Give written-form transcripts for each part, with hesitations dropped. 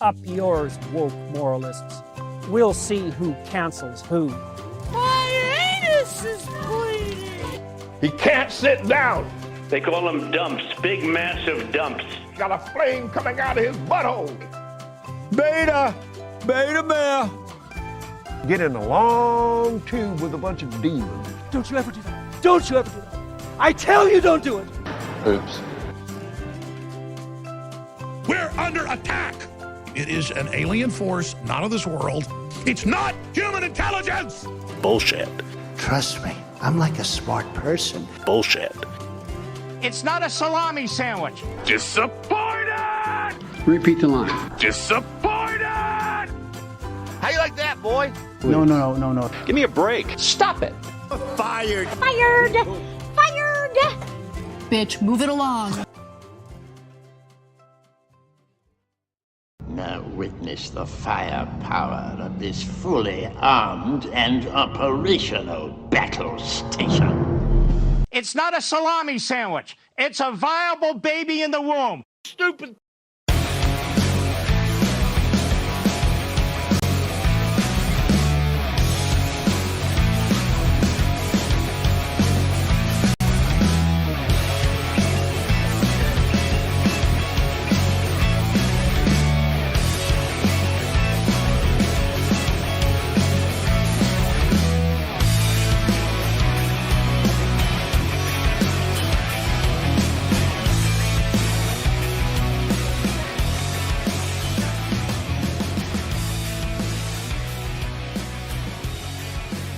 Up yours, woke moralists. We'll see who cancels who. My anus is bleeding. He can't sit down. They call them dumps, big massive dumps. Got a flame coming out of his butthole. Beta male. Get in a long tube with a bunch of demons. Don't you ever do that. Don't you ever do that. I tell you don't do it. Oops. We're under attack. It is an alien force, not of this world. It's not human intelligence. Bullshit. Trust me, I'm like a smart person. Bullshit. It's not a salami sandwich. Disappointed! Repeat the line. Disappointed! How you like that, boy? No. Give me a break. Stop it. Fired. Fired! Bitch, move it along. Now witness the firepower of this fully armed and operational battle station. It's not a salami sandwich. It's a viable baby in the womb. Stupid.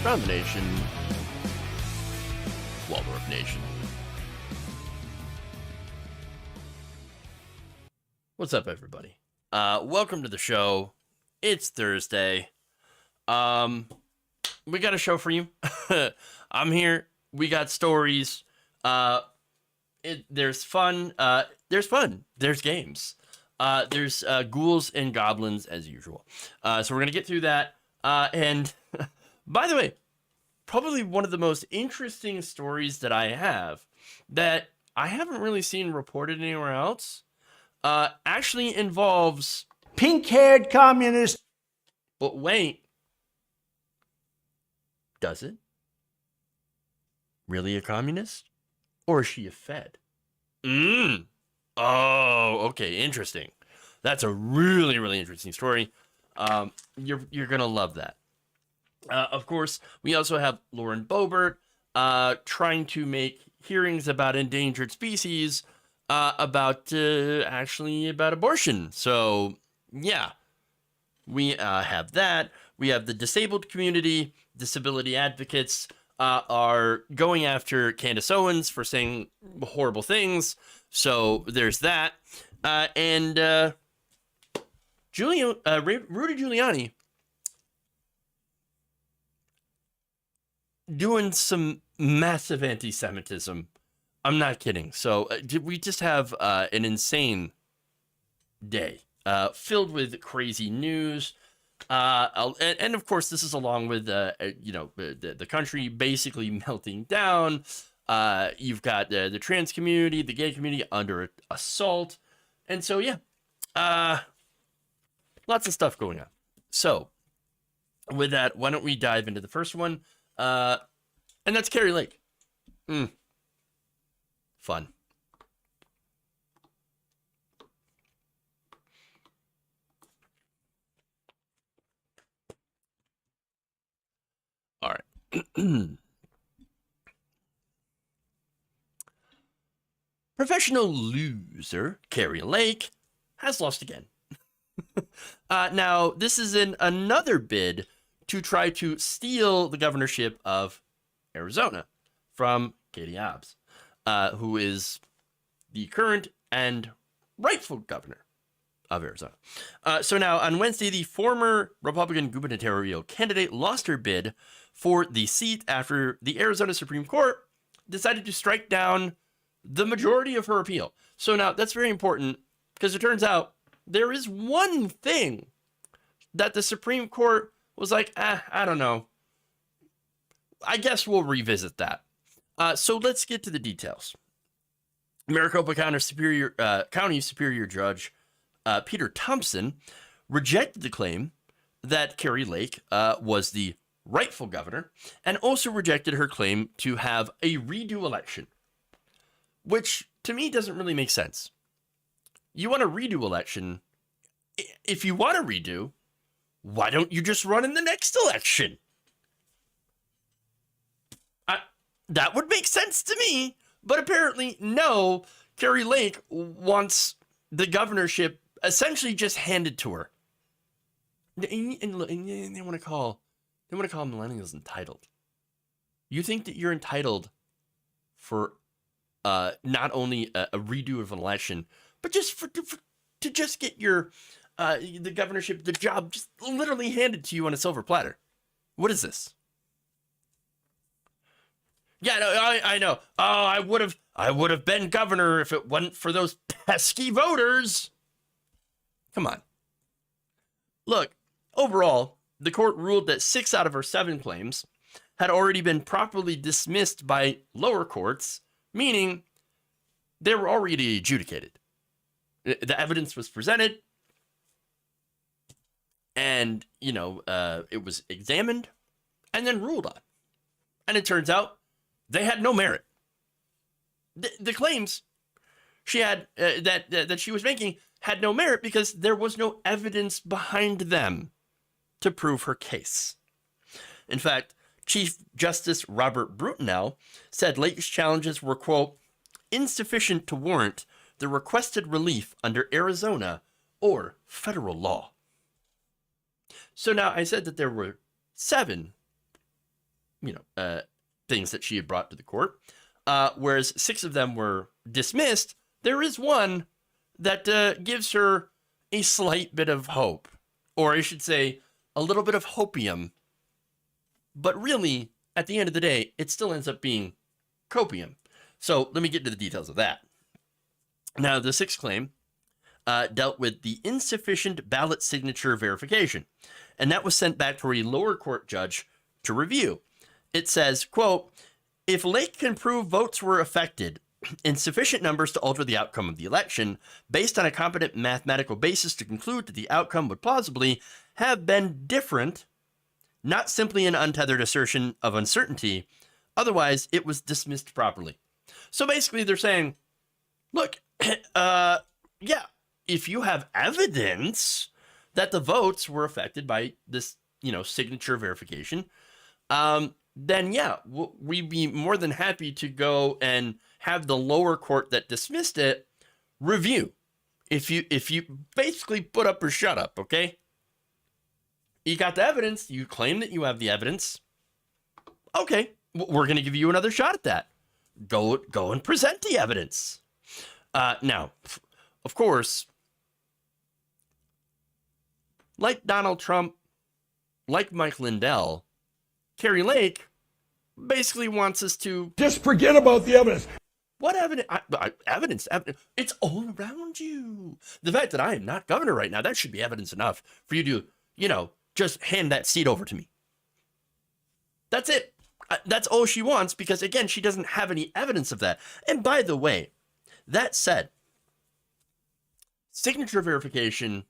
Around the nation, Waldorf Nation. What's up, everybody? Welcome to the show. It's Thursday. We got a show for you. I'm here. We got stories. There's fun. There's games. There's ghouls and goblins as usual. So we're gonna get through that. And by the way, probably one of the most interesting stories that I have that I haven't really seen reported anywhere else actually involves Pink-haired communist. But wait, does it? Really a communist? Or is she a Fed? Oh, okay, interesting. That's a really, really interesting story. You're gonna love that. Of course, we also have Lauren Boebert trying to make hearings about endangered species about abortion. So, yeah, we have that. We have the disabled community, disability advocates are going after Candace Owens for saying horrible things. So there's that. And Rudy Giuliani doing some massive anti-Semitism. I'm not kidding. So we just have an insane day filled with crazy news. And of course, this is along with, the country basically melting down. You've got the trans community, the gay community under assault. And so, yeah, lots of stuff going on. So with that, why don't we dive into the first one? And that's Carrie Lake. Fun. All right. Professional loser Carrie Lake has lost again. Now, this is in another bid to try to steal the governorship of Arizona from Katie Hobbs, who is the current and rightful governor of Arizona. So now, on Wednesday, the former Republican gubernatorial candidate lost her bid for the seat after the Arizona Supreme Court decided to strike down the majority of her appeal. So now, that's very important because it turns out there is one thing that the Supreme Court was like, I don't know. I guess we'll revisit that. So let's get to the details. Maricopa County Superior Judge Peter Thompson rejected the claim that Carrie Lake was the rightful governor, and also rejected her claim to have a redo election, which to me doesn't really make sense. You want a redo election? If you want to redo, why don't you just run in the next election? That would make sense to me, but apparently no. Carrie Lake wants the governorship essentially just handed to her. And they want to call millennials entitled. You think that you're entitled for not only a redo of an election, but just to just get your the governorship, the job, just literally handed to you on a silver platter. What is this? Yeah, no, I know. Oh, I would have been governor if it wasn't for those pesky voters. Come on. Look, overall, the court ruled that 6 out of her 7 claims had already been properly dismissed by lower courts, meaning they were already adjudicated. The evidence was presented, and, it was examined and then ruled on. And it turns out they had no merit. The claims she had that she was making had no merit because there was no evidence behind them to prove her case. In fact, Chief Justice Robert Brutinel said Lake's challenges were, quote, insufficient to warrant the requested relief under Arizona or federal law. So now I said that there were 7, things that she had brought to the court, whereas 6 of them were dismissed. There is one that gives her a slight bit of hope, or I should say a little bit of hopium. But really, at the end of the day, it still ends up being copium. So let me get to the details of that. Now, the 6th claim dealt with the insufficient ballot signature verification, and that was sent back to a lower court judge to review. It says, quote, if Lake can prove votes were affected in sufficient numbers to alter the outcome of the election, based on a competent mathematical basis to conclude that the outcome would plausibly have been different, not simply an untethered assertion of uncertainty, otherwise it was dismissed properly. So basically they're saying, look, if you have evidence that the votes were affected by this, signature verification, then we'd be more than happy to go and have the lower court that dismissed it review. If you basically put up or shut up, okay? You got the evidence. You claim that you have the evidence. Okay, we're going to give you another shot at that. Go and present the evidence. Now, of course, like Donald Trump, like Mike Lindell, Carrie Lake basically wants us to Just forget about the evidence. What evidence? Evidence. It's all around you. The fact that I am not governor right now, that should be evidence enough for you to, just hand that seat over to me. That's it. That's all she wants because, again, she doesn't have any evidence of that. And by the way, that said, signature verification.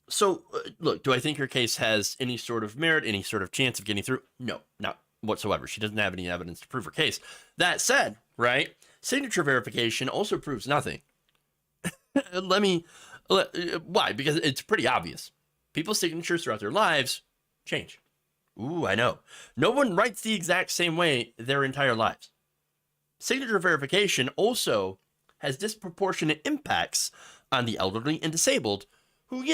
So, look, do I think her case has any sort of merit, any sort of chance of getting through? No, not whatsoever. She doesn't have any evidence to prove her case. That said, right, signature verification also proves nothing. Why? Because it's pretty obvious. People's signatures throughout their lives change. Ooh, I know. No one writes the exact same way their entire lives. Signature verification also has disproportionate impacts on the elderly and disabled who,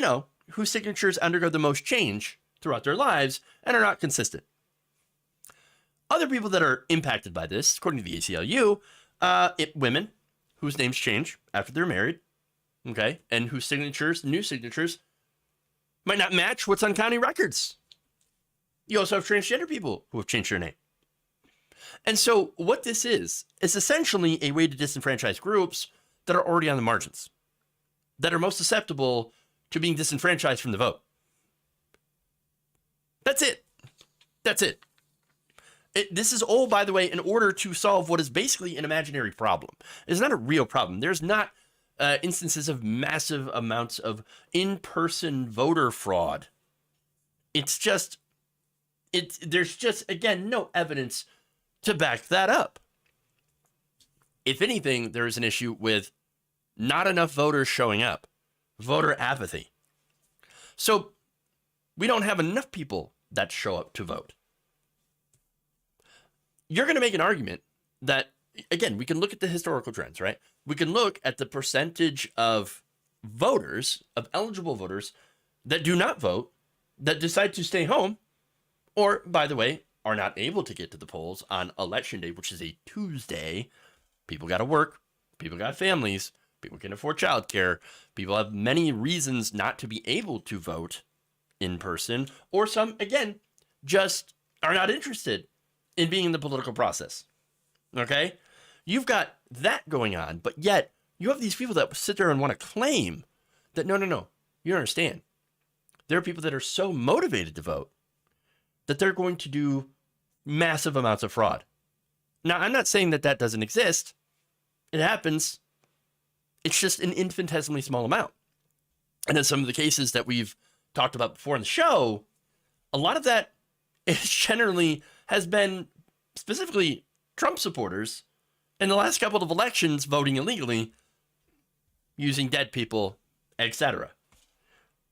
whose signatures undergo the most change throughout their lives and are not consistent. Other people that are impacted by this, according to the ACLU, women whose names change after they're married, okay, and whose new signatures, might not match what's on county records. You also have transgender people who have changed their name. And so what this is essentially a way to disenfranchise groups that are already on the margins, that are most susceptible to being disenfranchised from the vote. That's it. This is all, by the way, in order to solve what is basically an imaginary problem. It's not a real problem. There's not instances of massive amounts of in-person voter fraud. There's just, again, no evidence to back that up. If anything, there is an issue with not enough voters showing up, voter apathy. So we don't have enough people that show up to vote. You're going to make an argument that, again, we can look at the historical trends, right? We can look at the percentage of voters, of eligible voters, that do not vote, that decide to stay home, or, by the way, are not able to get to the polls on Election Day, which is a Tuesday. People got to work. People got families. People can afford childcare. People have many reasons not to be able to vote in person, or some, again, just are not interested in being in the political process. Okay? You've got that going on, but yet you have these people that sit there and want to claim that, no, you don't understand. There are people that are so motivated to vote that they're going to do massive amounts of fraud. Now, I'm not saying that doesn't exist. It happens. It's just an infinitesimally small amount. And in some of the cases that we've talked about before in the show, a lot of that is generally has been specifically Trump supporters in the last couple of elections voting illegally, using dead people, etc.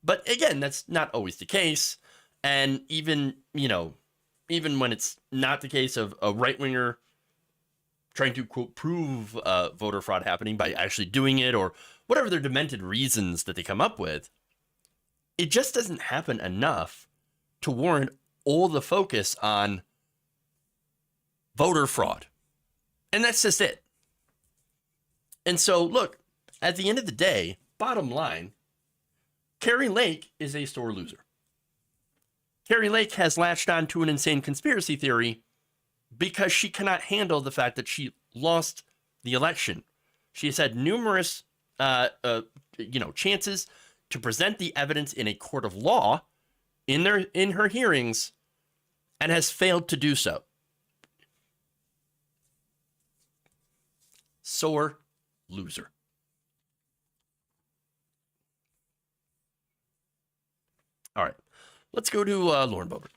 But again, that's not always the case. And even when it's not the case of a right-winger trying to, quote, prove voter fraud happening by actually doing it, or whatever their demented reasons that they come up with, it just doesn't happen enough to warrant all the focus on voter fraud. And that's just it. And so, look, at the end of the day, bottom line, Carrie Lake is a sore loser. Carrie Lake has latched on to an insane conspiracy theory because she cannot handle the fact that she lost the election. She has had numerous, chances to present the evidence in a court of law in her hearings, and has failed to do so. Sore loser. All right, let's go to Lauren Boebert.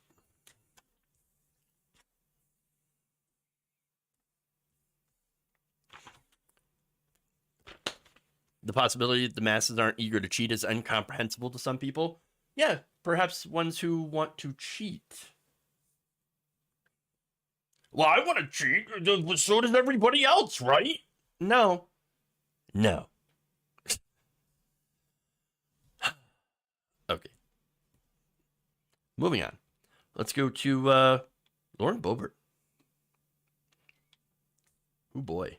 The possibility that the masses aren't eager to cheat is incomprehensible to some people. Yeah, perhaps ones who want to cheat. Well, I want to cheat, so does everybody else, right? No. Okay. Moving on. Let's go to Lauren Boebert. Oh boy.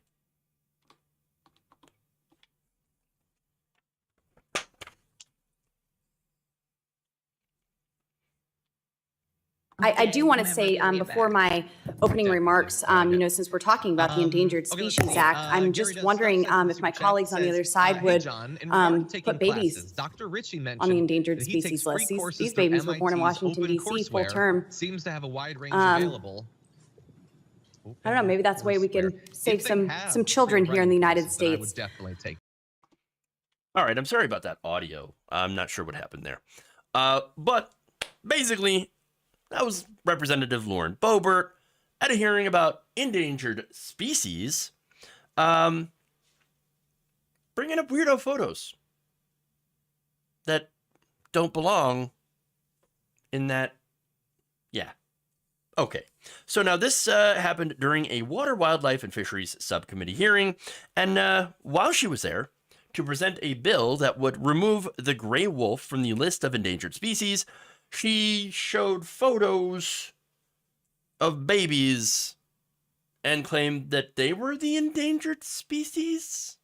I do want to say before my opening remarks, since we're talking about the Endangered Species Act, I'm just wondering if my colleagues on the other side would put babies on the endangered species list. These babies were born in Washington, D.C., full term. Seems to have a wide range available. I don't know, maybe that's a way we can save some children here in the United States. I would definitely take. All right, I'm sorry about that audio. I'm not sure what happened there. But basically, that was Representative Lauren Boebert at a hearing about endangered species, bringing up weirdo photos that don't belong in that. Yeah. Okay. So now this happened during a Water, Wildlife, and Fisheries Subcommittee hearing, and while she was there to present a bill that would remove the gray wolf from the list of endangered species, she showed photos of babies and claimed that they were the endangered species.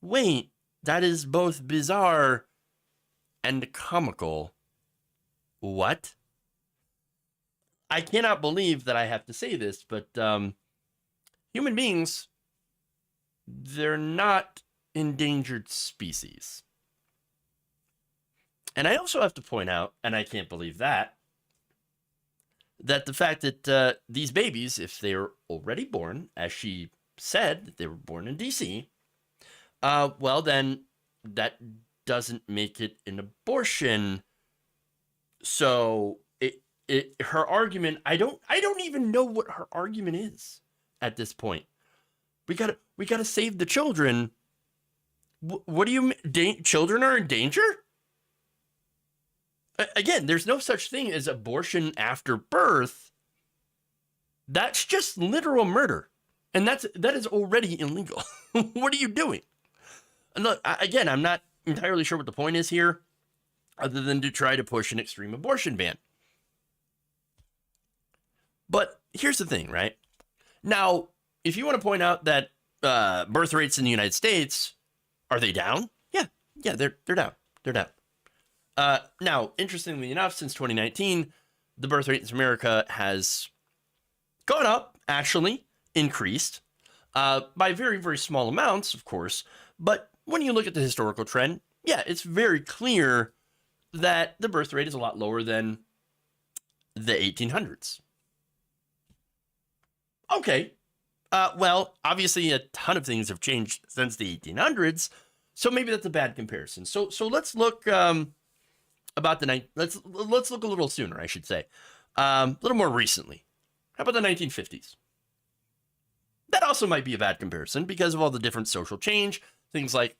Wait, that is both bizarre and comical. What? I cannot believe that I have to say this, but human beings, they're not endangered species. And I also have to point out, and I can't believe that the fact that these babies, if they are already born, as she said, that they were born in D.C., well, then that doesn't make it an abortion. So her argument, I don't even know what her argument is at this point. We gotta save the children. What do you mean? Children are in danger? Again, there's no such thing as abortion after birth. That's just literal murder. And that is already illegal. What are you doing? And look, again, I'm not entirely sure what the point is here, other than to try to push an extreme abortion ban. But here's the thing, right? Now, if you want to point out that birth rates in the United States, are they down? Yeah, they're down. They're down. Now, interestingly enough, since 2019, the birth rate in America has gone up, actually increased, by very, very small amounts, of course. But when you look at the historical trend, yeah, it's very clear that the birth rate is a lot lower than the 1800s. Okay. Well, obviously a ton of things have changed since the 1800s, so maybe that's a bad comparison. So let's look about the let's look a little sooner, I should say, a little more recently. How about the 1950s? That also might be a bad comparison because of all the different social change, things like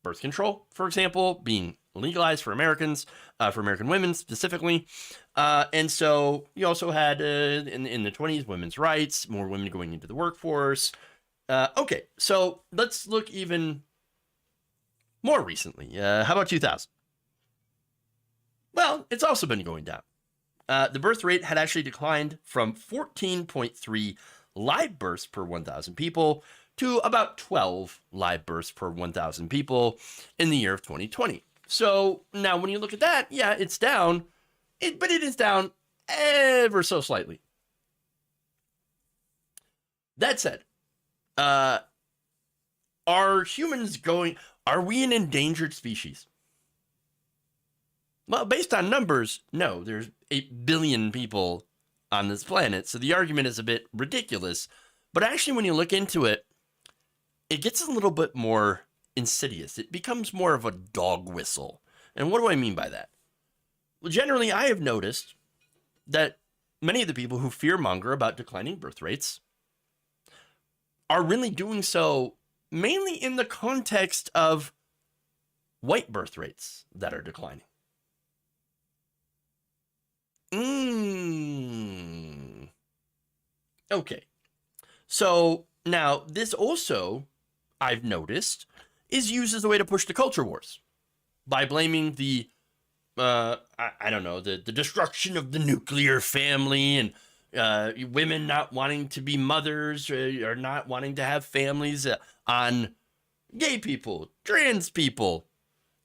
birth control, for example, being legalized for Americans, for American women specifically. And so you also had in the 20s, women's rights, more women going into the workforce. Okay, so let's look even more recently. How about 2000? Well, it's also been going down. The birth rate had actually declined from 14.3 live births per 1,000 people to about 12 live births per 1,000 people in the year of 2020. So now when you look at that, yeah, it's down, but it is down ever so slightly. That said, are we an endangered species? Well, based on numbers, no, there's 8 billion people on this planet, so the argument is a bit ridiculous. But actually, when you look into it, it gets a little bit more insidious. It becomes more of a dog whistle. And what do I mean by that? Well, generally, I have noticed that many of the people who fearmonger about declining birth rates are really doing so mainly in the context of white birth rates that are declining. Okay. So now this also, I've noticed, is used as a way to push the culture wars by blaming the, I don't know, the destruction of the nuclear family and women not wanting to be mothers or not wanting to have families on gay people, trans people,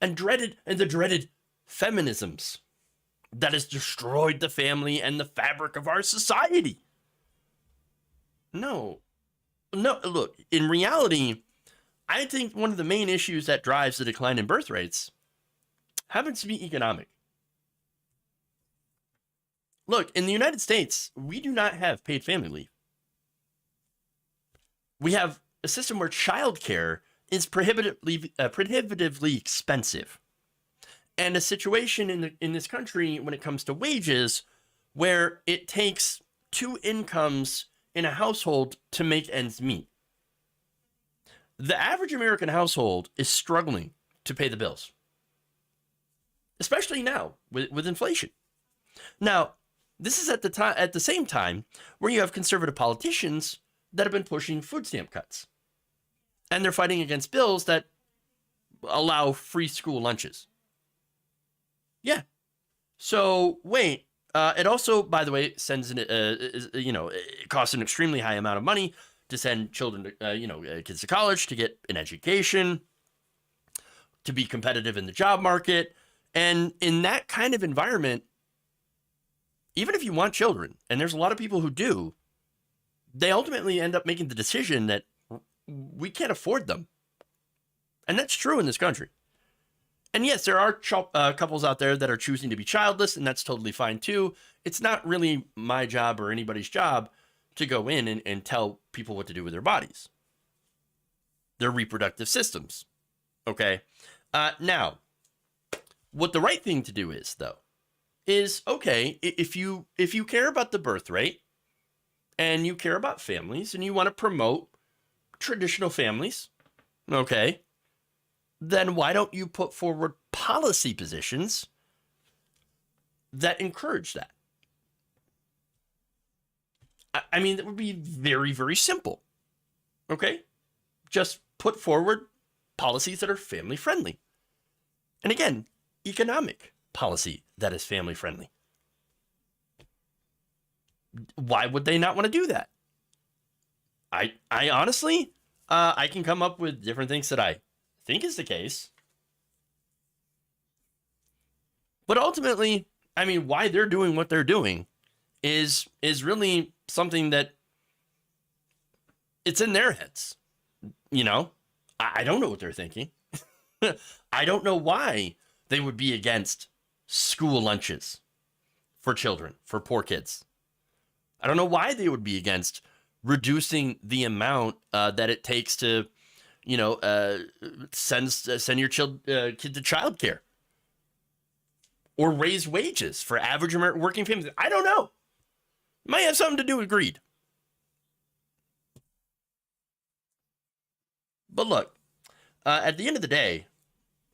and the dreaded feminisms that has destroyed the family and the fabric of our society. No, look, in reality, I think one of the main issues that drives the decline in birth rates happens to be economic. Look, in the United States, we do not have paid family leave. We have a system where childcare is prohibitively expensive. And a situation in this country when it comes to wages where it takes 2 incomes in a household to make ends meet. The average American household is struggling to pay the bills, especially now with inflation. Now, this is at the same time where you have conservative politicians that have been pushing food stamp cuts, and they're fighting against bills that allow free school lunches. Yeah. So wait, it also, by the way, sends it costs an extremely high amount of money to send children, kids to college, to get an education, to be competitive in the job market. And in that kind of environment, even if you want children, and there's a lot of people who do, they ultimately end up making the decision that we can't afford them. And that's true in this country. And yes, there are couples out there that are choosing to be childless, and that's totally fine too. It's not really my job or anybody's job to go in and tell people what to do with their bodies, their reproductive systems. Okay. Now, what the right thing to do is, though, is, okay, if you care about the birth rate and you care about families and you want to promote traditional families, okay, then why don't you put forward policy positions that encourage that? I mean, that would be very, very simple. Okay? Just put forward policies that are family friendly. And again, economic policy that is family friendly. Why would they not want to do that? I honestly, I can come up with different things that I think is the case. But ultimately, I mean, why they're doing what they're doing is really something that it's in their heads. You know, I don't know what they're thinking. I don't know why they would be against school lunches for children, for poor kids. I don't know why they would be against reducing the amount that it takes to, you know, send your kid to childcare, or raise wages for average American working families. I don't know. Might have something to do with greed. But look, at the end of the day,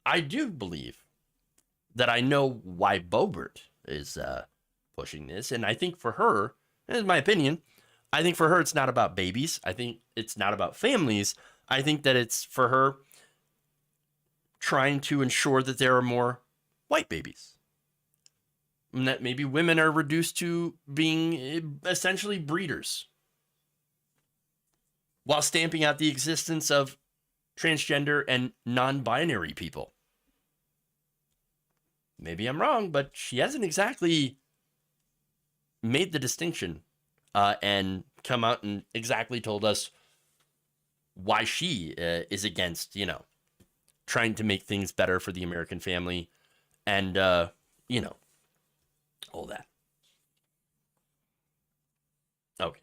I do believe that I know why Boebert is pushing this. And I think for her, in my opinion, I think for her it's not about babies. I think it's not about families. I think that it's for her trying to ensure that there are more white babies. And that maybe women are reduced to being essentially breeders, while stamping out the existence of transgender and non-binary people. Maybe I'm wrong, but she hasn't exactly made the distinction and come out and exactly told us why she is against, you know, trying to make things better for the American family and, you know, all that. Okay.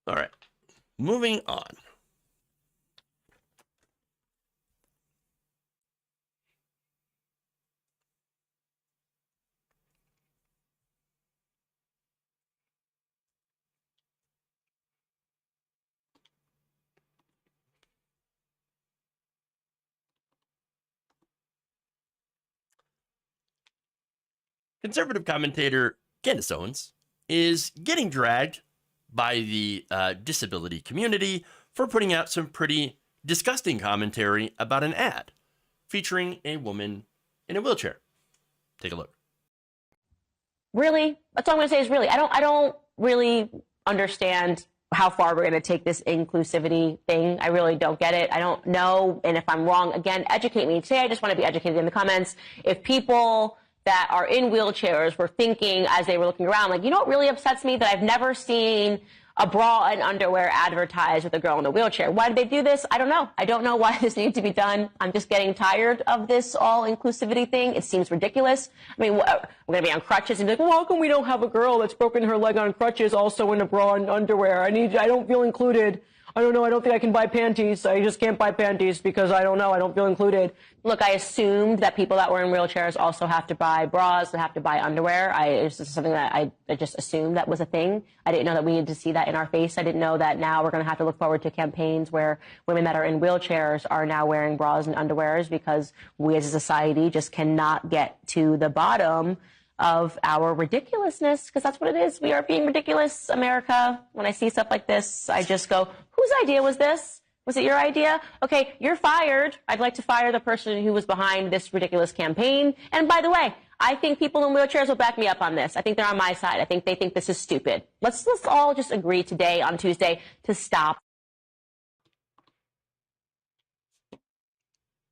All right. Moving on. Conservative commentator Candace Owens is getting dragged by the disability community for putting out some pretty disgusting commentary about an ad featuring a woman in a wheelchair. Take a look. Really? That's all I'm going to say is really. I don't really understand how far we're going to take this inclusivity thing. I really don't get it. I don't know. And if I'm wrong, again, educate me. Today, I just want to be educated in the comments. If people that are in wheelchairs were thinking as they were looking around, like, you know what really upsets me? That I've never seen a bra and underwear advertised with a girl in a wheelchair. Why did they do this? I don't know. I don't know why this needs to be done. I'm just getting tired of this all inclusivity thing. It seems ridiculous. I mean, we're going to be on crutches and be like, well, how come we don't have a girl that's broken her leg on crutches also in a bra and underwear? I don't feel included. I don't know. I don't think I can buy panties. I just can't buy panties because I don't know. I don't feel included. Look, I assumed that people that were in wheelchairs also have to buy bras and have to buy underwear. It's just something that I just assumed that was a thing. I didn't know that we needed to see that in our face. I didn't know that now we're going to have to look forward to campaigns where women that are in wheelchairs are now wearing bras and underwears because we as a society just cannot get to the bottom of our ridiculousness, because that's what it is. We are being ridiculous, America. When I see stuff like this, I just go, whose idea was this? Was it your idea? Okay, you're fired. I'd like to fire the person who was behind this ridiculous campaign. And by the way, I think people in wheelchairs will back me up on this. I think they're on my side. I think they think this is stupid. Let's all just agree today on Tuesday to stop.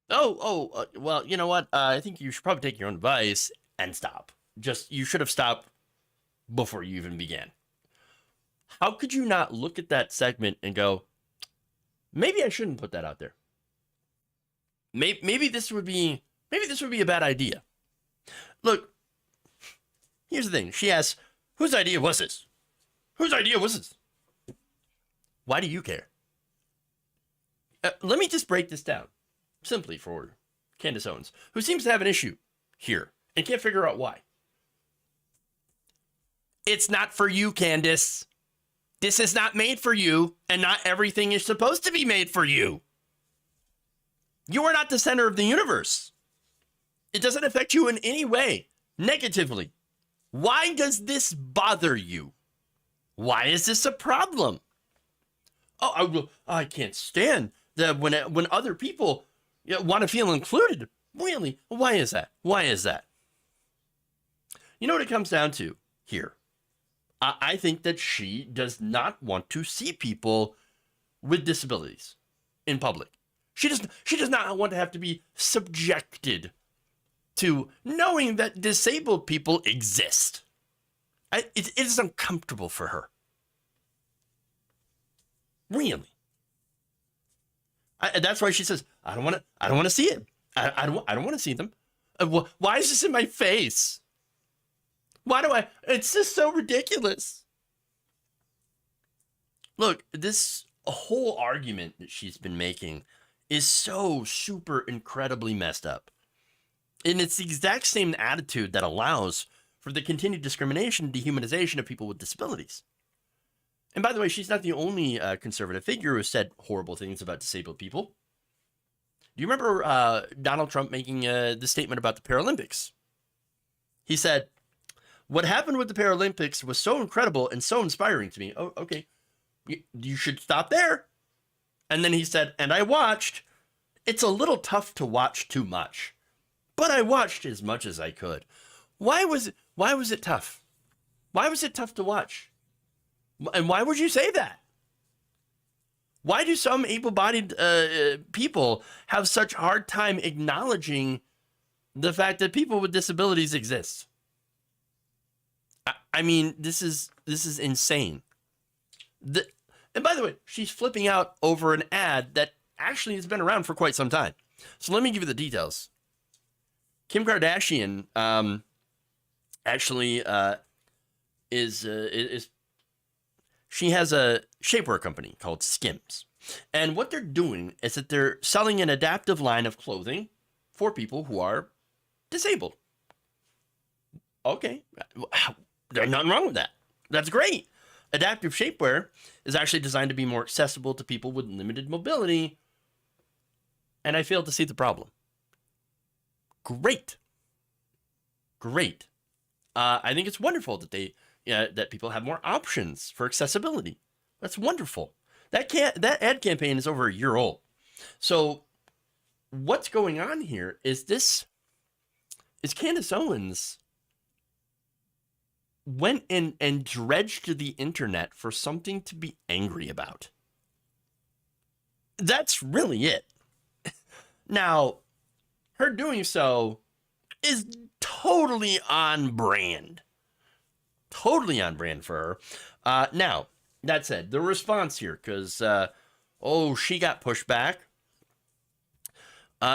Well, you know what? I think you should probably take your own advice and stop. You should have stopped before you even began. How could you not look at that segment and go, maybe I shouldn't put that out there. Maybe this would be a bad idea. Look, Here's the thing. She asks, whose idea was this? Whose idea was this? Why do you care? Let me just break this down simply for Candace Owens, who seems to have an issue here and can't figure out why. It's not for you, Candace. This is not made for you, and not everything is supposed to be made for you. You are not the center of the universe. It doesn't affect you in any way negatively. Why does this bother you? Why is this a problem? Oh, I can't stand that when other people want to feel included. Really? Why is that? Why is that? You know what it comes down to here? I think that she does not want to see people with disabilities in public. She does not want to have to be subjected to knowing that disabled people exist. It is uncomfortable for her. Really. That's why she says, I don't want to see it. I don't want to see them. Why is this in my face? Why do I? It's just so ridiculous. Look, this whole argument that she's been making is so super incredibly messed up. And it's the exact same attitude that allows for the continued discrimination and dehumanization of people with disabilities. And by the way, she's not the only conservative figure who has said horrible things about disabled people. Do you remember Donald Trump making the statement about the Paralympics? He said, what happened with the Paralympics was so incredible and so inspiring to me. Oh, okay. You should stop there. And then he said, and I watched. It's a little tough to watch too much, but I watched as much as I could. Why was it tough? Why was it tough to watch? And why would you say that? Why do some able-bodied people have such a hard time acknowledging the fact that people with disabilities exist? I mean, this is insane. And by the way, she's flipping out over an ad that actually has been around for quite some time. So let me give you the details. Kim Kardashian actually is she has a shapewear company called Skims. And what they're doing is that they're selling an adaptive line of clothing for people who are disabled. Okay. There's nothing wrong with that. That's great. Adaptive shapewear is actually designed to be more accessible to people with limited mobility. And I fail to see the problem. Great. Great. I think it's wonderful that that people have more options for accessibility. That's wonderful. That ad campaign is over a year old. So what's going on here is Candace Owens went in and dredged the internet for something to be angry about. That's really it. Now, her doing so is totally on brand. Totally on brand for her. Now, that said, the response here, because, she got pushed back.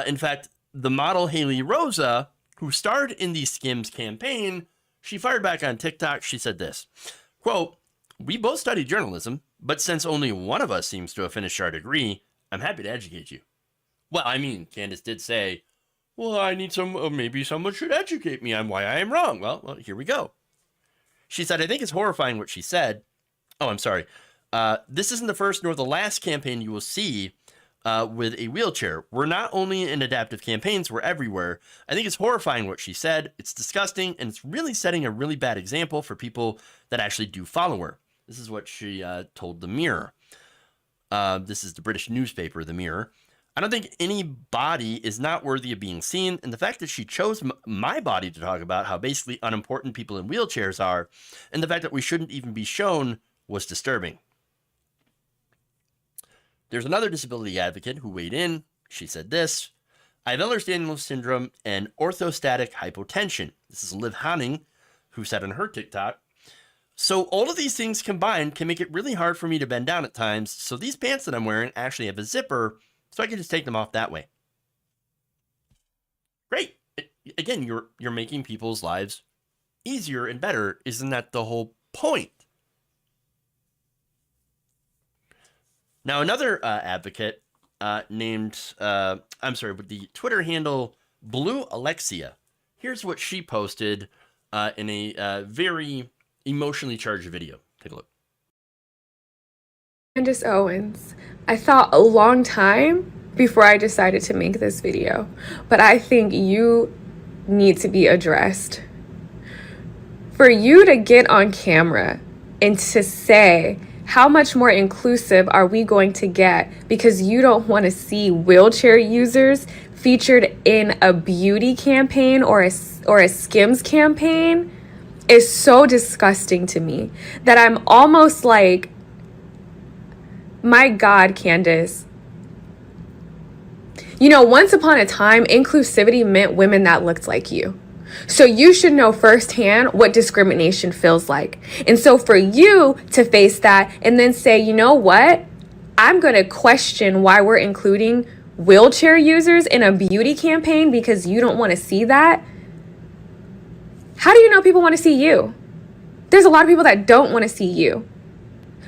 In fact, the model Haley Rosa, who starred in the Skims campaign, she fired back on TikTok. She said this, quote, we both studied journalism, but since only one of us seems to have finished our degree, I'm happy to educate you. Well, I mean, Candace did say, well, I need maybe someone should educate me on why I am wrong. Well, here we go. She said, I think it's horrifying what she said. Oh, I'm sorry. This isn't the first nor the last campaign you will see with a wheelchair. We're not only in adaptive campaigns, we're everywhere. I think it's horrifying what she said. It's disgusting, and it's really setting a really bad example for people that actually do follow her. This is what she told The Mirror. This is the British newspaper, The Mirror. I don't think any body is not worthy of being seen, and the fact that she chose my body to talk about how basically unimportant people in wheelchairs are, and the fact that we shouldn't even be shown was disturbing. There's another disability advocate who weighed in. She said this, I have Ehlers-Danlos syndrome and orthostatic hypotension. This is Liv Hanning, who said on her TikTok, so all of these things combined can make it really hard for me to bend down at times, so these pants that I'm wearing actually have a zipper, so I can just take them off that way. Great. Again, you're making people's lives easier and better. Isn't that the whole point? Now, another advocate named, with the Twitter handle Blue Alexia, here's what she posted in a very emotionally charged video. Take a look. Candace Owens. I thought a long time before I decided to make this video, but I think you need to be addressed. For you to get on camera and to say, how much more inclusive are we going to get because you don't want to see wheelchair users featured in a beauty campaign or a Skims campaign is so disgusting to me that I'm almost like, my God, Candace. You know, once upon a time, inclusivity meant women that looked like you. So you should know firsthand what discrimination feels like. And so for you to face that and then say, you know what? I'm going to question why we're including wheelchair users in a beauty campaign because you don't want to see that. How do you know people want to see you? There's a lot of people that don't want to see you.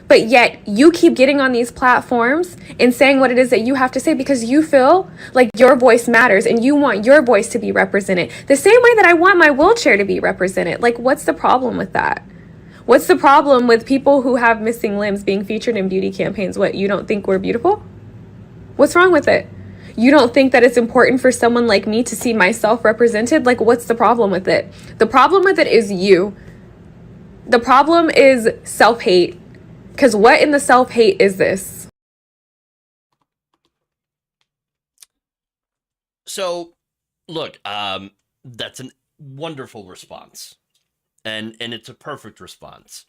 But yet you keep getting on these platforms and saying what it is that you have to say because you feel like your voice matters and you want your voice to be represented. The same way that I want my wheelchair to be represented. Like, what's the problem with that? What's the problem with people who have missing limbs being featured in beauty campaigns? What, you don't think we're beautiful? What's wrong with it? You don't think that it's important for someone like me to see myself represented? Like, what's the problem with it? The problem with it is you. The problem is self-hate. Because what in the self-hate is this? So, look, that's a wonderful response. And it's a perfect response.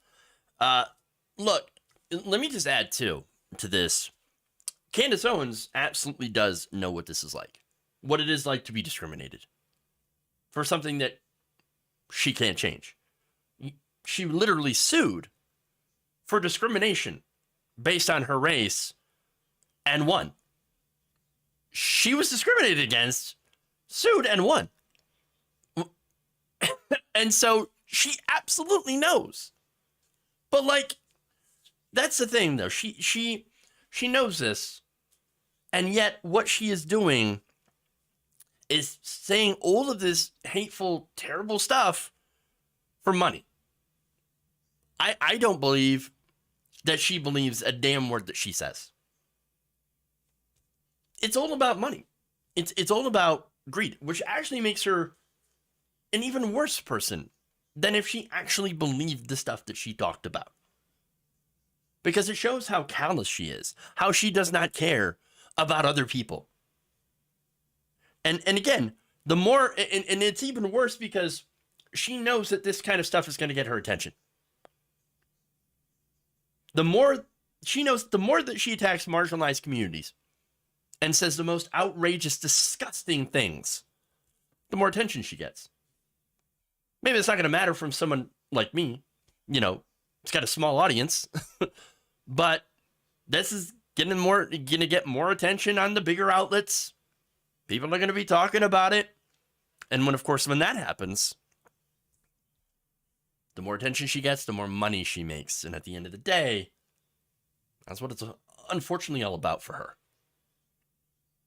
Look, let me just add, too, to this. Candace Owens absolutely does know what this is like. What it is like to be discriminated. For something that she can't change. She literally sued for discrimination based on her race and won. She was discriminated against, sued, and won. And so she absolutely knows. But like, that's the thing though. She knows this. And yet what she is doing is saying all of this hateful, terrible stuff for money. I don't believe that she believes a damn word that she says. It's all about money. It's all about greed, which actually makes her an even worse person than if she actually believed the stuff that she talked about. Because it shows how callous she is, how she does not care about other people. And again, the more, and it's even worse because she knows that this kind of stuff is going to get her attention. The more she knows, the more that she attacks marginalized communities and says the most outrageous, disgusting things, the more attention she gets. Maybe it's not going to matter from someone like me. You know, it's got a small audience, but this is going to get more attention on the bigger outlets. People are going to be talking about it. And when that happens, the more attention she gets, the more money she makes. And at the end of the day, that's what it's unfortunately all about for her.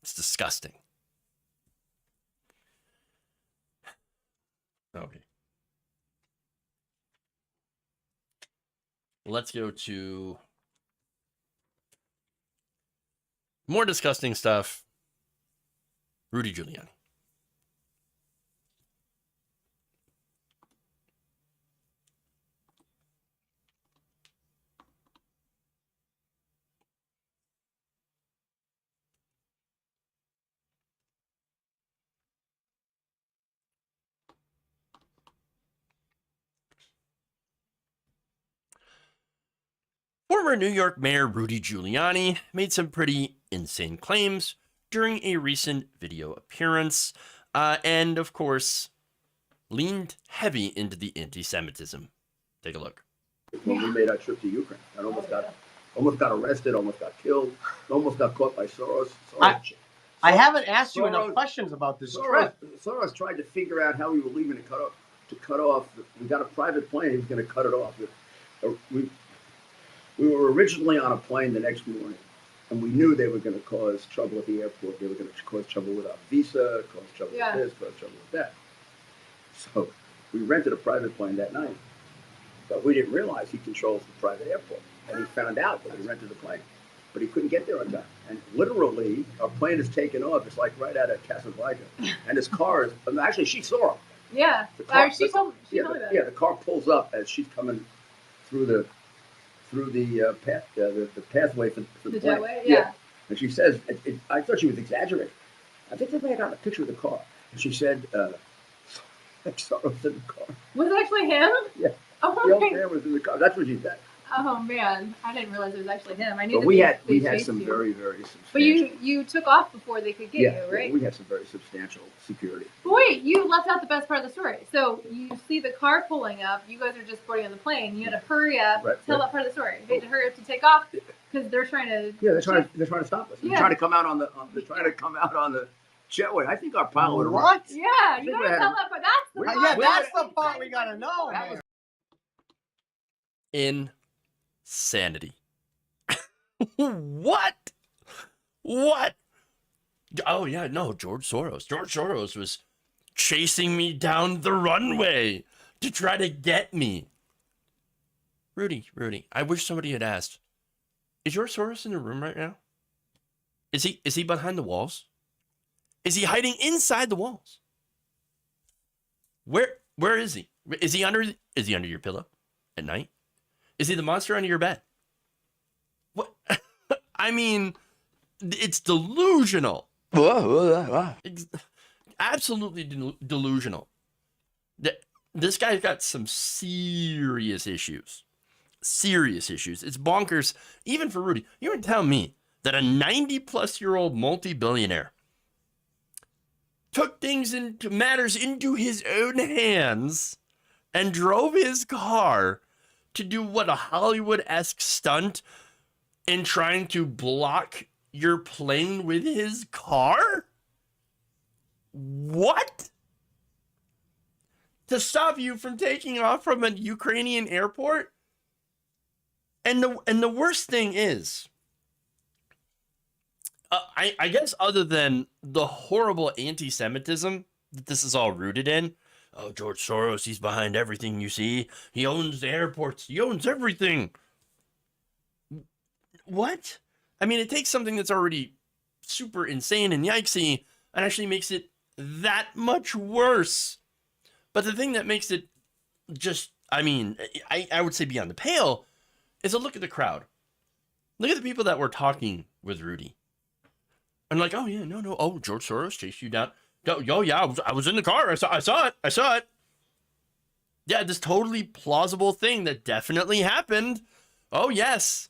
It's disgusting. Okay. Let's go to more disgusting stuff. Rudy Giuliani. Former New York Mayor Rudy Giuliani made some pretty insane claims during a recent video appearance, and of course, leaned heavy into the anti-Semitism. Take a look. When we made our trip to Ukraine, I almost got arrested, almost got killed, almost got caught by Soros. I haven't asked you enough questions about this trip. Soros tried to figure out how we were leaving and cut off to cut off. We got a private plane. He was going to cut it off. We were originally on a plane the next morning, and we knew they were going to cause trouble at the airport. They were going to cause trouble with our visa, cause trouble with this, cause trouble with that. So we rented a private plane that night, but we didn't realize he controls the private airport. And he found out that we rented the plane, but he couldn't get there on time. And literally, our plane is taken off. It's like right out of Casablanca, and his car is. Actually, she saw him. Yeah, she told me that. Yeah, the car pulls up as she's coming through the pathway for the plane. Jetway, yeah. And she says, I thought she was exaggerating. I think they may have got a picture of the car. And she said, Soros in the car. Was it actually him? Yeah. Oh, the old man was in the car. That's what she said. Oh man, I didn't realize it was actually him. I knew. But that we had some very substantial. But you took off before they could get you, right? Yeah, we had some very substantial security. But wait, you left out the best part of the story. So you see the car pulling up. You guys are just boarding on the plane. You had to hurry up. Tell that part of the story. You had to hurry up to take off because they're trying to. Yeah, they're trying to stop us. They're trying to come out on the jetway. I think our pilot would have. What? Yeah, you gotta tell that part. That's the part. That's the part we gotta know. Insanity. What? Oh yeah, no, George Soros was chasing me down the runway to try to get me. Rudy, I wish somebody had asked, is George Soros in the room right now? Is he behind the walls? Is he hiding inside the walls? Where is he? Is he under your pillow at night? Is he the monster under your bed? What? I mean, it's delusional. Absolutely delusional. This guy's got some serious issues. It's bonkers, even for Rudy. You would tell me that a 90-plus-year-old multi-billionaire took matters into his own hands and drove his car to do what, a Hollywood-esque stunt in trying to block your plane with his car? What? To stop you from taking off from a Ukrainian airport? And the worst thing is, I guess other than the horrible anti-Semitism that this is all rooted in, oh, George Soros, he's behind everything you see. He owns the airports. He owns everything. What? I mean, it takes something that's already super insane and yikesy and actually makes it that much worse. But the thing that makes it just, I mean, I would say beyond the pale is a look at the crowd. Look at the people that were talking with Rudy. And like, oh yeah, no. Oh, George Soros chased you down. Oh yeah, I was in the car. I saw it. Yeah, this totally plausible thing that definitely happened. Oh yes,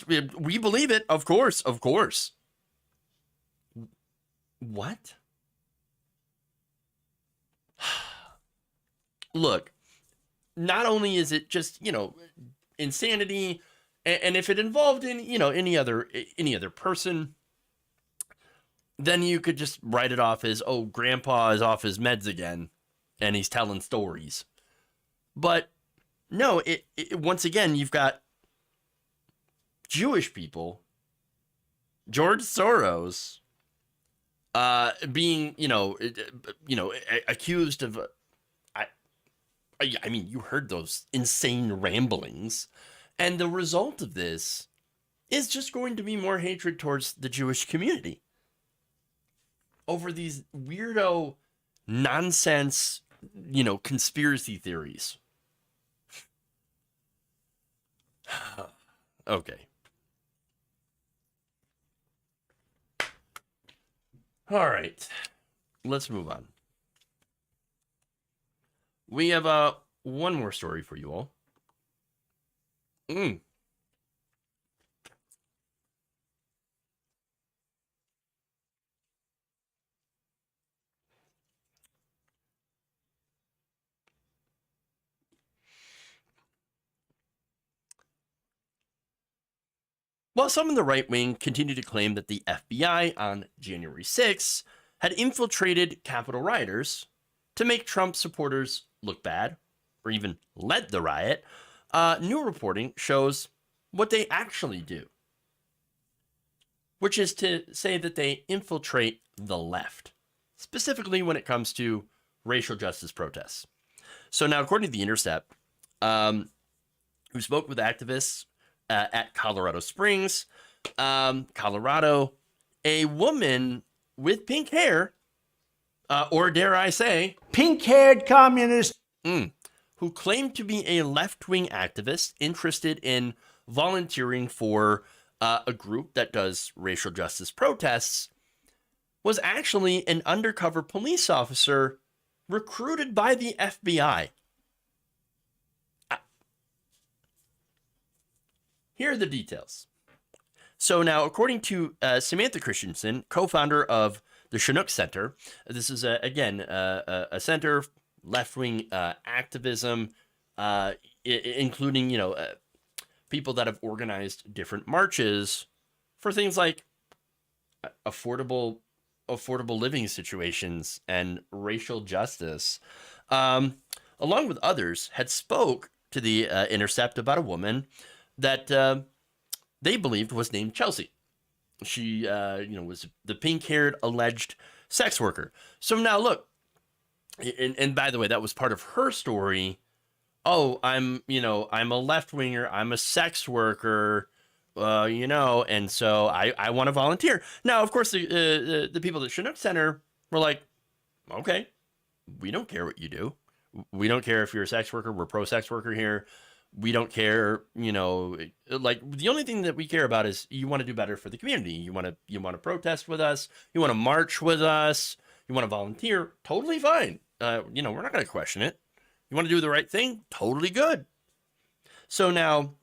we believe it. Of course. What? Look, not only is it just, insanity, and if it involved in, any other person, then you could just write it off as, oh, grandpa is off his meds again and he's telling stories. But no, it once again, you've got Jewish people, George Soros, being, accused of, I mean, you heard those insane ramblings. And the result of this is just going to be more hatred towards the Jewish community over these weirdo nonsense, conspiracy theories. Okay. All right. Let's move on. We have one more story for you all. While some in the right wing continue to claim that the FBI on January 6th had infiltrated Capitol rioters to make Trump supporters look bad or even led the riot, new reporting shows what they actually do, which is to say that they infiltrate the left, specifically when it comes to racial justice protests. So now, according to The Intercept, who spoke with activists at Colorado Springs, Colorado, a woman with pink hair, or dare I say, pink-haired communist, who claimed to be a left-wing activist interested in volunteering for a group that does racial justice protests, was actually an undercover police officer recruited by the FBI. Here are the details. So now, according to Samantha Christensen, co-founder of the Chinook Center, this is, again, a center, left-wing activism, including, people that have organized different marches for things like affordable living situations and racial justice, along with others, had spoke to the Intercept about a woman that they believed was named Chelsea. She, was the pink-haired alleged sex worker. So now look, and by the way, that was part of her story. Oh, I'm a left-winger, I'm a sex worker, and so I want to volunteer. Now, of course, the people at Chinook Center were like, okay, we don't care what you do. We don't care if you're a sex worker. We're pro-sex worker here. We don't care, the only thing that we care about is you want to do better for the community. You want to protest with us. You want to march with us. You want to volunteer. Totally fine. We're not going to question it. You want to do the right thing? Totally good. So now,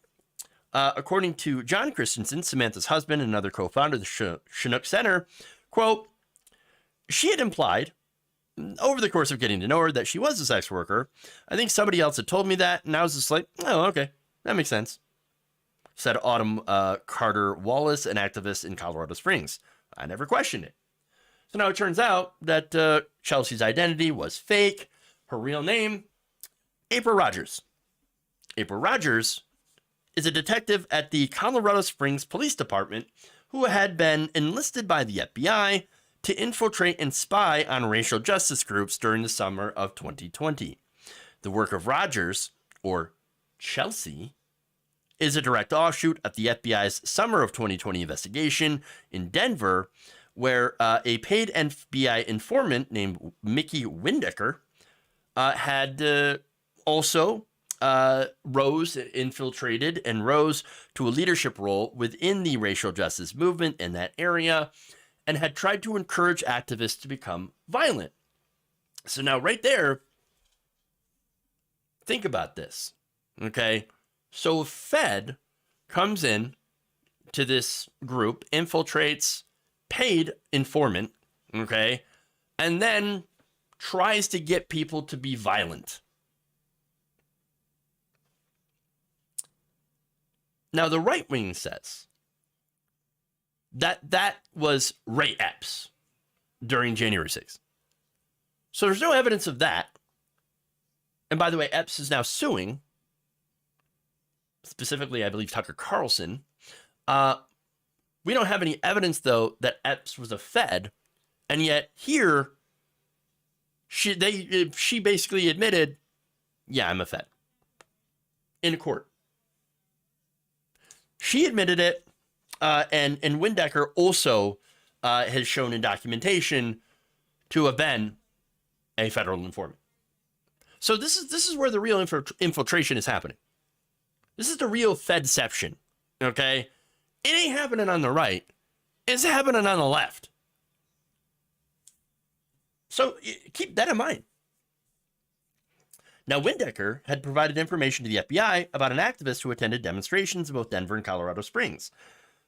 according to John Christensen, Samantha's husband and another co-founder of the Chinook Center, quote, she had implied over the course of getting to know her that she was a sex worker. I think somebody else had told me that, and I was just like, oh, okay, that makes sense, said Autumn Carter Wallace, an activist in Colorado Springs. I never questioned it. So now it turns out that Chelsea's identity was fake. Her real name, April Rogers. April Rogers is a detective at the Colorado Springs Police Department who had been enlisted by the FBI to infiltrate and spy on racial justice groups during the summer of 2020. The work of Rogers, or Chelsea, is a direct offshoot of the FBI's summer of 2020 investigation in Denver, where a paid FBI informant named Mickey Windecker had also infiltrated and rose to a leadership role within the racial justice movement in that area, and had tried to encourage activists to become violent. So now right there, think about this, okay? So Fed comes in to this group, infiltrates, paid informant, okay? And then tries to get people to be violent. Now the right wing says that was Ray Epps during January 6th. So there's no evidence of that. And by the way, Epps is now suing, specifically, I believe, Tucker Carlson. We don't have any evidence, though, that Epps was a Fed. And yet here, she basically admitted, yeah, I'm a Fed. In court. She admitted it. And Windecker also has shown in documentation to have been a federal informant. So this is where the real infiltration is happening. This is the real Fedception, okay? It ain't happening on the right. It's happening on the left. So keep that in mind. Now, Windecker had provided information to the FBI about an activist who attended demonstrations in both Denver and Colorado Springs,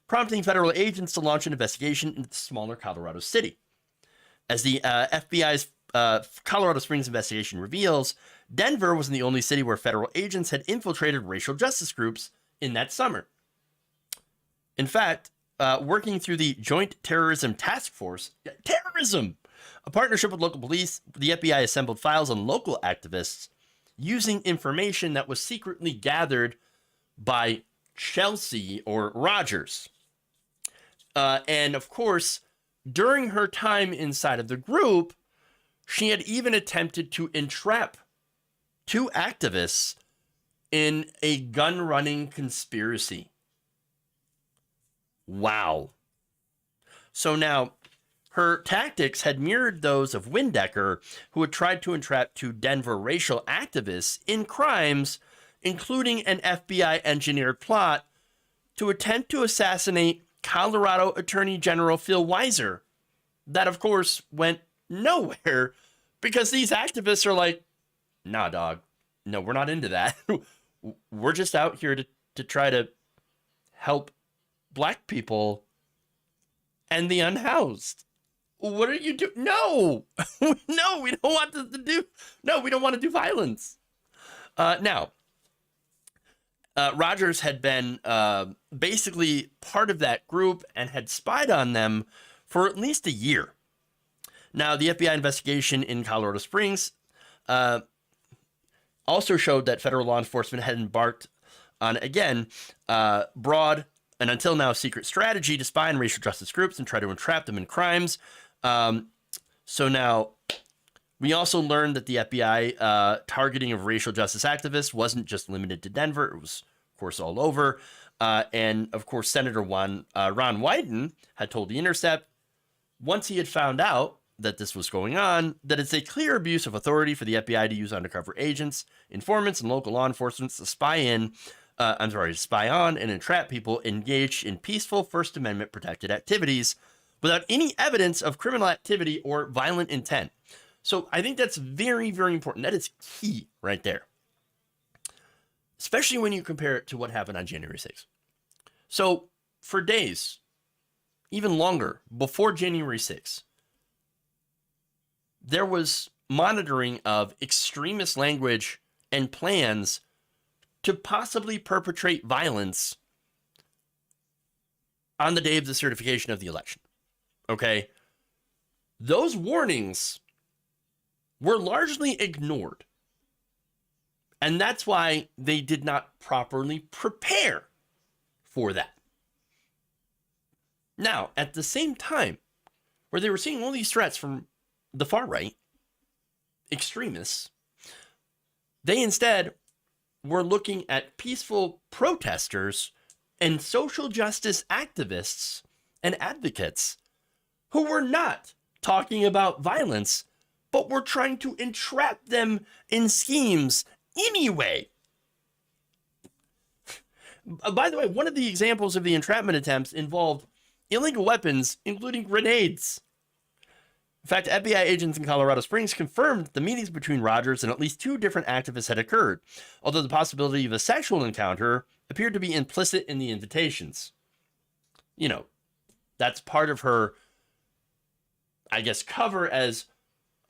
prompting federal agents to launch an investigation into the smaller Colorado city. As the FBI's Colorado Springs investigation reveals, Denver wasn't the only city where federal agents had infiltrated racial justice groups in that summer. In fact, working through the Joint Terrorism Task Force, a partnership with local police, the FBI assembled files on local activists using information that was secretly gathered by Chelsea or Rogers. And of course, during her time inside of the group, she had even attempted to entrap 2 activists in a gun running conspiracy. Wow. So now, her tactics had mirrored those of Windecker, who had tried to entrap 2 Denver racial activists in crimes, including an FBI engineered plot to attempt to assassinate Colorado Attorney General Phil Weiser. That, of course, went nowhere because these activists are like, nah, dog. No, we're not into that. We're just out here to try to help black people and the unhoused. What are you doing? No, no, we don't want this to do. No, we don't want to do violence. Now, Rogers had been basically part of that group and had spied on them for at least a year. Now, the FBI investigation in Colorado Springs also showed that federal law enforcement had embarked on, again, broad and until now secret strategy to spy on racial justice groups and try to entrap them in crimes. So now we also learned that the FBI targeting of racial justice activists wasn't just limited to Denver. It was, of course, all over. And, of course, Senator Ron Wyden had told The Intercept, once he had found out that this was going on, that it's a clear abuse of authority for the FBI to use undercover agents, informants, and local law enforcement to spy on and entrap people engaged in peaceful First Amendment protected activities without any evidence of criminal activity or violent intent. So I think that's very, very important. That is key right there, especially when you compare it to what happened on January 6th. So for days, even longer, before January 6th, there was monitoring of extremist language and plans to possibly perpetrate violence on the day of the certification of the election. Okay? Those warnings were largely ignored. And that's why they did not properly prepare for that. Now, at the same time, where they were seeing all these threats from the far right, extremists, they instead were looking at peaceful protesters and social justice activists and advocates who were not talking about violence, but were trying to entrap them in schemes anyway. By the way, one of the examples of the entrapment attempts involved illegal weapons, including grenades. In fact, FBI agents in Colorado Springs confirmed the meetings between Rogers and at least 2 different activists had occurred, although the possibility of a sexual encounter appeared to be implicit in the invitations. You know, that's part of her, I guess, cover as,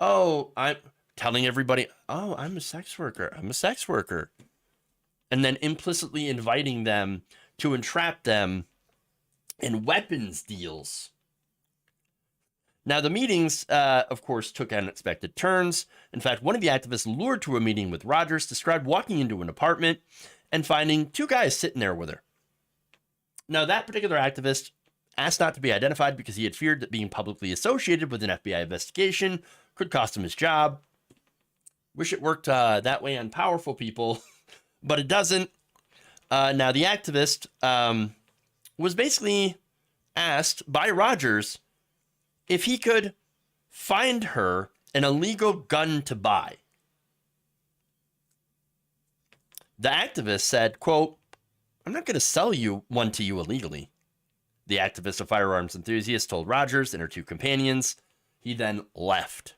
oh, I'm telling everybody, oh, I'm a sex worker. I'm a sex worker. And then implicitly inviting them to entrap them in weapons deals. Now, the meetings, of course, took unexpected turns. In fact, one of the activists lured to a meeting with Rogers described walking into an apartment and finding 2 guys sitting there with her. Now, that particular activist asked not to be identified because he had feared that being publicly associated with an FBI investigation could cost him his job. Wish it worked that way on powerful people, but it doesn't. Now, the activist was basically asked by Rogers if he could find her an illegal gun to buy. The activist said, quote, I'm not going to sell one to you illegally. The activist, a firearms enthusiast, told Rogers and her 2 companions. He then left.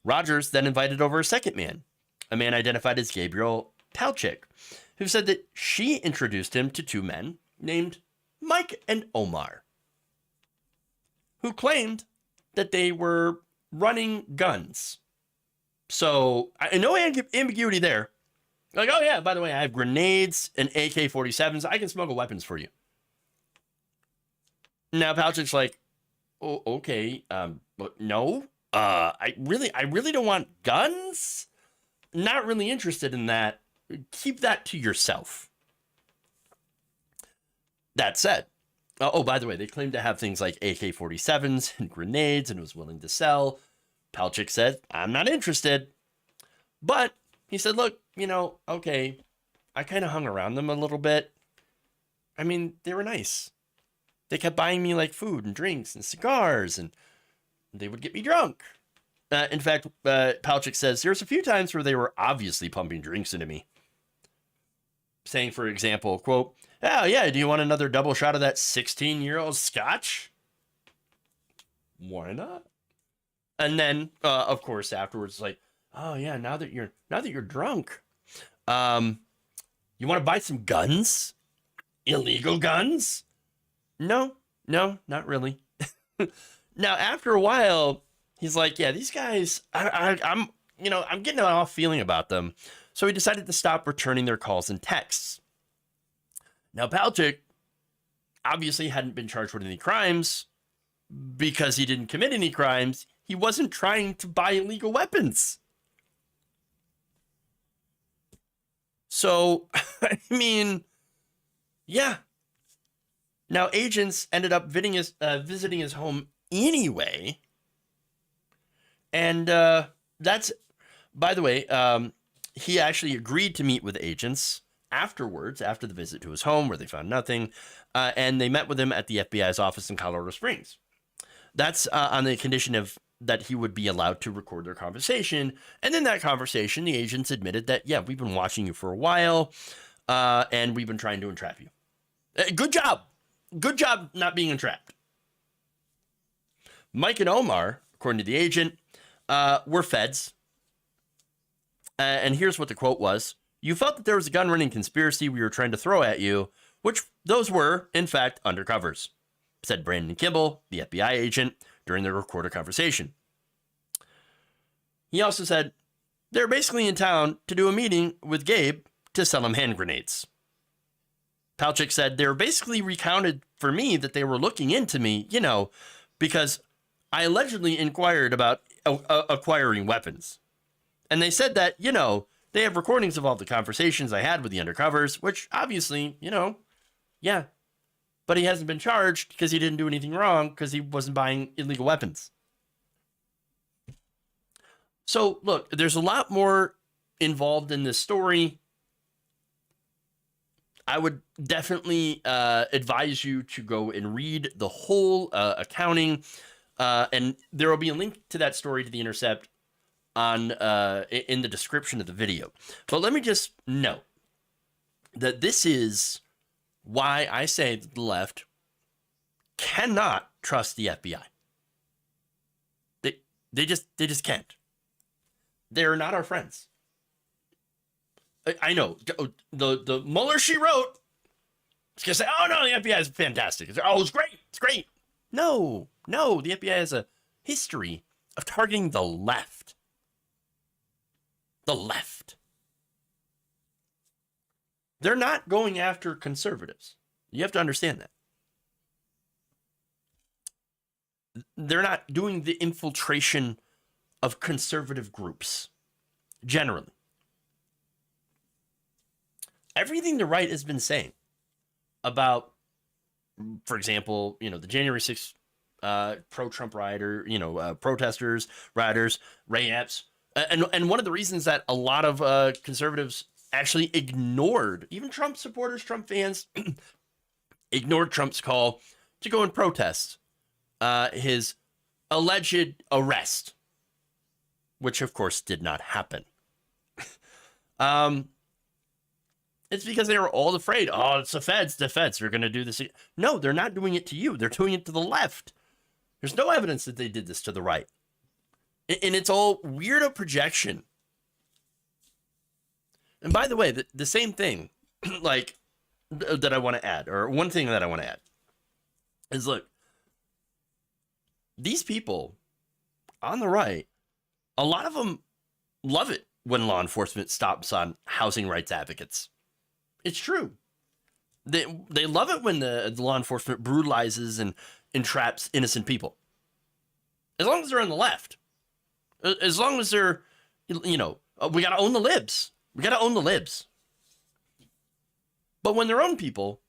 Rogers then invited over a second man, a man identified as Gabriel Palchik, who said that she introduced him to 2 men named Mike and Omar, who claimed that they were running guns. So, no ambiguity there. Like, oh yeah, by the way, I have grenades and AK-47s. I can smuggle weapons for you. Now, Palchik's like, oh, okay, but no, I really don't want guns. not really interested in that. Keep that to yourself. That said, oh, by the way, they claim to have things like AK-47s and grenades and was willing to sell. Palchik said, I'm not interested. But he said, look, okay, I kind of hung around them a little bit. I mean, they were nice. They kept buying me like food and drinks and cigars, and they would get me drunk. In fact, Palchik says there's a few times where they were obviously pumping drinks into me. Saying, for example, quote, oh, yeah, do you want another double shot of that 16-year-old scotch? Why not? And then, of course, afterwards, like, oh, yeah, now that you're drunk, you want to buy some guns? Illegal guns? No, not really. Now, after a while, he's like, yeah, these guys, I'm getting an off feeling about them. So he decided to stop returning their calls and texts. Now, Palchik obviously hadn't been charged with any crimes because he didn't commit any crimes. He wasn't trying to buy illegal weapons. So, I mean, yeah. Now, agents ended up visiting his home anyway. And that's, by the way, he actually agreed to meet with agents afterwards, after the visit to his home where they found nothing. And they met with him at the FBI's office in Colorado Springs. That's on the condition of that he would be allowed to record their conversation. And in that conversation, the agents admitted that, yeah, we've been watching you for a while, and we've been trying to entrap you. Good job. Good job not being entrapped. Mike and Omar, according to the agent, were feds. And here's what the quote was. You felt that there was a gun-running conspiracy we were trying to throw at you, which those were, in fact, undercovers, said Brandon Kimball, the FBI agent, during the recorded conversation. He also said, they're basically in town to do a meeting with Gabe to sell him hand grenades. Palchik said, they were basically recounted for me that they were looking into me, because I allegedly inquired about acquiring weapons. And they said that, they have recordings of all the conversations I had with the undercovers, which obviously, yeah. But he hasn't been charged because he didn't do anything wrong because he wasn't buying illegal weapons. So, look, there's a lot more involved in this story. I would definitely advise you to go and read the whole accounting. And there will be a link to that story to The Intercept on in the description of the video. But let me just note that this is why I say that the left cannot trust the FBI. They just can't. They're not our friends. I know the Mueller she wrote. It's gonna say, "Oh no, the FBI is fantastic." It's great. It's great. No, the FBI has a history of targeting the left. The left. They're not going after conservatives. You have to understand that. They're not doing the infiltration of conservative groups, generally. Everything the right has been saying about, for example, the January 6th pro-Trump rioter, protesters, rioters, Ray-Epps, and one of the reasons that a lot of conservatives actually ignored, even Trump supporters, Trump fans, ignored Trump's call to go and protest his alleged arrest, which of course did not happen. It's because they were all afraid. Oh, it's the feds. The feds are going to do this. No, they're not doing it to you. They're doing it to the left. There's no evidence that they did this to the right. And it's all weirdo projection. And by the way, the same thing, that I want to add, or one thing that I want to add, is look, these people on the right, a lot of them love it when law enforcement stops on housing rights advocates. It's true. They love it when the law enforcement brutalizes and entraps innocent people. As long as they're on the left. As long as they're, We got to own the libs. We got to own the libs. But when their own people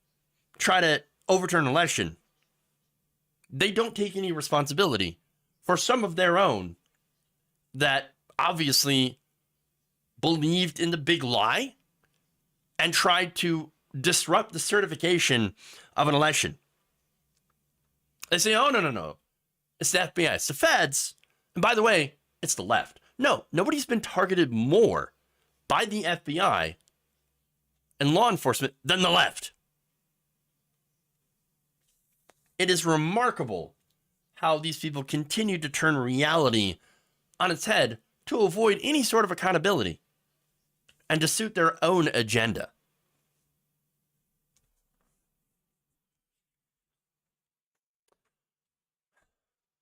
try to overturn an election, they don't take any responsibility for some of their own that obviously believed in the big lie and tried to disrupt the certification of an election. They say, oh, no. It's the FBI, it's the feds. And by the way, it's the left. No, nobody's been targeted more by the FBI and law enforcement than the left. It is remarkable how these people continue to turn reality on its head to avoid any sort of accountability and to suit their own agenda.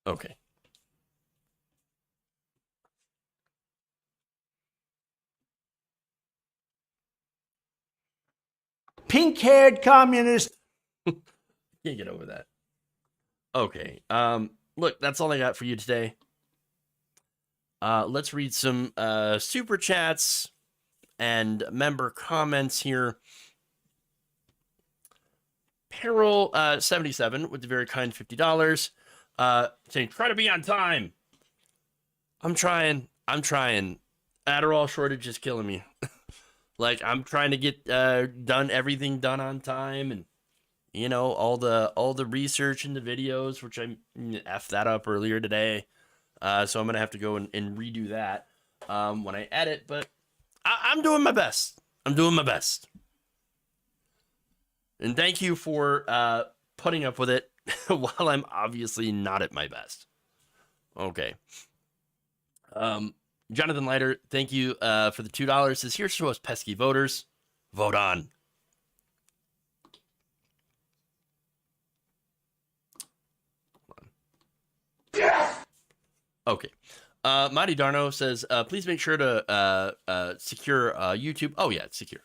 Okay. Pink-haired communist. Can't get over that. Okay. Look, that's all I got for you today. Let's read some super chats and member comments here. Peril 77 with the very kind $50. Saying, try to be on time. I'm trying. Adderall shortage is killing me. Like, I'm trying to get everything done on time, and you know, all the research and the videos, which I effed that up earlier today. So I'm gonna have to go and redo that when I edit. But I'm doing my best. I'm doing my best. And thank you for putting up with it while I'm obviously not at my best. Okay. Jonathan Leiter, thank you for the $2. Says, here's to us pesky voters. Vote on. Yes! Okay. Mighty Darno says, please make sure to secure YouTube. Oh, yeah, it's secure.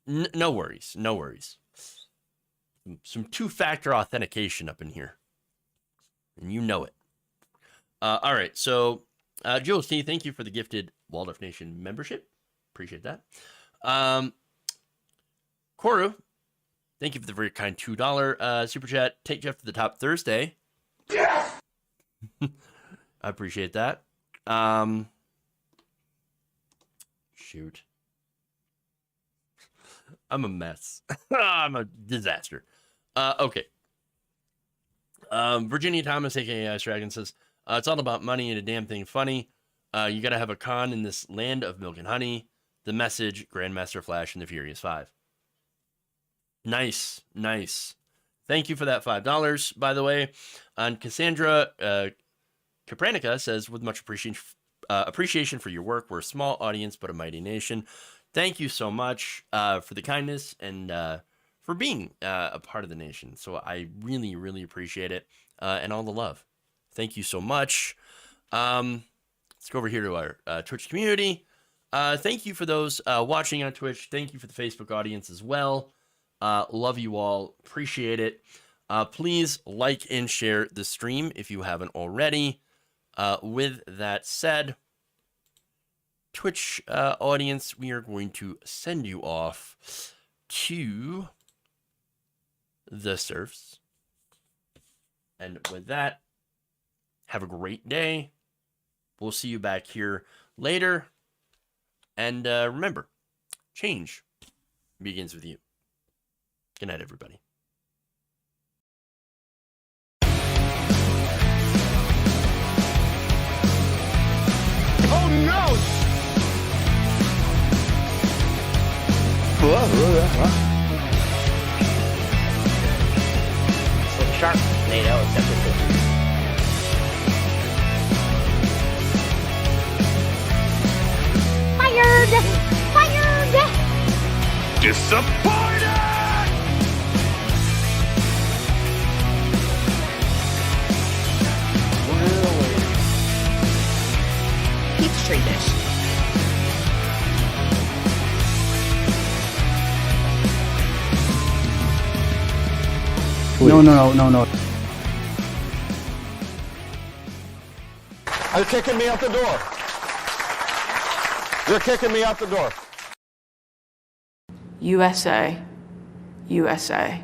No worries. No worries. Some two-factor authentication up in here. And you know it. All right, so Jules T, thank you for the gifted Waldorf Nation membership. Appreciate that. Koru, thank you for the very kind $2 super chat. Take Jeff to the top Thursday. Yes! I appreciate that. Shoot. I'm a mess. I'm a disaster. Okay. Virginia Thomas, aka Ice Dragon, says, it's all about money and a damn thing funny. You gotta have a con in this land of milk and honey. The message, Grandmaster Flash and the Furious Five. Nice. Thank you for that $5, by the way. And Cassandra Kapranica says, with much appreciation for your work. We're a small audience, but a mighty nation. Thank you so much for the kindness and for being a part of the nation. So I really, really appreciate it and all the love. Thank you so much. Let's go over here to our Twitch community. Thank you for those watching on Twitch. Thank you for the Facebook audience as well. Love you all. Appreciate it. Please like and share the stream if you haven't already. With that said, Twitch audience, we are going to send you off to the surfs. And with that, have a great day. We'll see you back here later. And remember, change begins with you. Good night, everybody. Oh no! So the Sharknado, except for fish. Fired! Disappointed! Really? Peachtree dish. No. They're kicking me out the door. You're kicking me out the door. USA, USA.